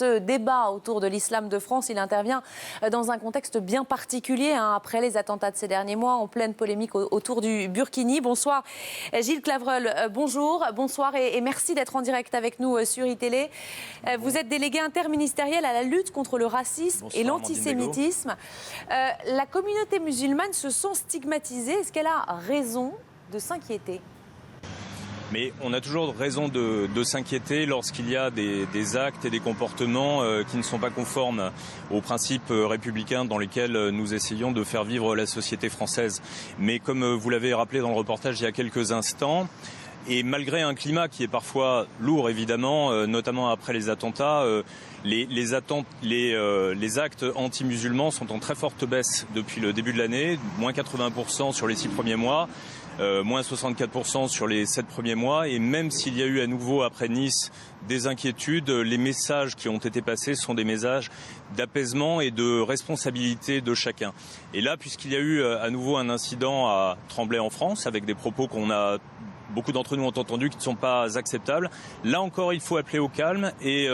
Ce débat autour de l'islam de France, il intervient dans un contexte bien particulier, après les attentats de ces derniers mois, en pleine polémique autour du Burkini. Bonsoir Gilles Clavreul, bonjour, bonsoir et merci d'être en direct avec nous sur iTélé. Vous êtes délégué interministériel à la lutte contre le racisme et l'antisémitisme. La communauté musulmane se sent stigmatisée. Est-ce qu'elle a raison de s'inquiéter ? Mais on a toujours raison de s'inquiéter lorsqu'il y a des actes et des comportements qui ne sont pas conformes aux principes républicains dans lesquels nous essayons de faire vivre la société française. Mais comme vous l'avez rappelé dans le reportage il y a quelques instants, et malgré un climat qui est parfois lourd évidemment, notamment après les attentats, les actes anti-musulmans sont en très forte baisse depuis le début de l'année, moins 80% sur les 6 premiers mois. Moins 64% sur les 7 premiers mois. Et même s'il y a eu à nouveau, après Nice, des inquiétudes, les messages qui ont été passés sont des messages d'apaisement et de responsabilité de chacun. Et là, puisqu'il y a eu à nouveau un incident à Tremblay en France, avec des propos beaucoup d'entre nous ont entendus qui ne sont pas acceptables. Là encore, il faut appeler au calme et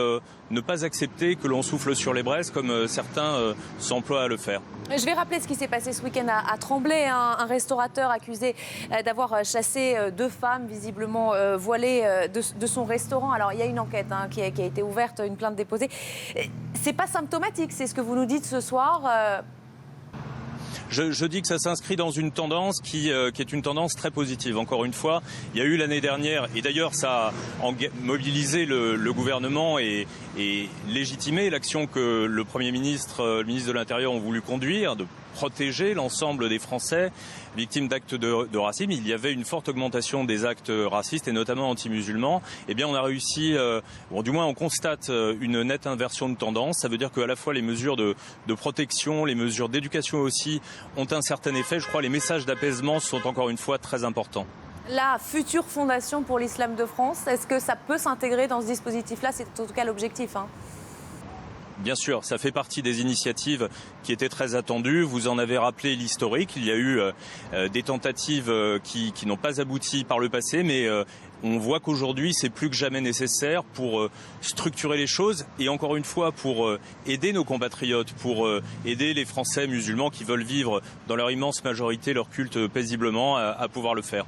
ne pas accepter que l'on souffle sur les braises comme certains s'emploient à le faire. Je vais rappeler ce qui s'est passé ce week-end à Tremblay. Un restaurateur accusé d'avoir chassé 2 femmes visiblement voilées de son restaurant. Alors, il y a une enquête qui a été ouverte, une plainte déposée. C'est pas symptomatique, c'est ce que vous nous dites ce soir. Je dis que ça s'inscrit dans une tendance qui est une tendance très positive. Encore une fois, il y a eu l'année dernière, et d'ailleurs ça a mobilisé le gouvernement et légitimé l'action que le Premier ministre, le ministre de l'Intérieur ont voulu conduire, de protéger l'ensemble des Français victimes d'actes de racisme. Il y avait une forte augmentation des actes racistes et notamment anti-musulmans. Eh bien, on a réussi, du moins on constate une nette inversion de tendance. Ça veut dire qu'à la fois les mesures de protection, les mesures d'éducation aussi ont un certain effet. Je crois que les messages d'apaisement sont encore une fois très importants. La future fondation pour l'islam de France, est-ce que ça peut s'intégrer dans ce dispositif-là? C'est en tout cas l'objectif. Bien sûr, ça fait partie des initiatives qui étaient très attendues. Vous en avez rappelé l'historique. Il y a eu des tentatives qui n'ont pas abouti par le passé, mais on voit qu'aujourd'hui, c'est plus que jamais nécessaire pour structurer les choses et encore une fois pour aider nos compatriotes, pour aider les Français musulmans qui veulent vivre dans leur immense majorité leur culte paisiblement à pouvoir le faire.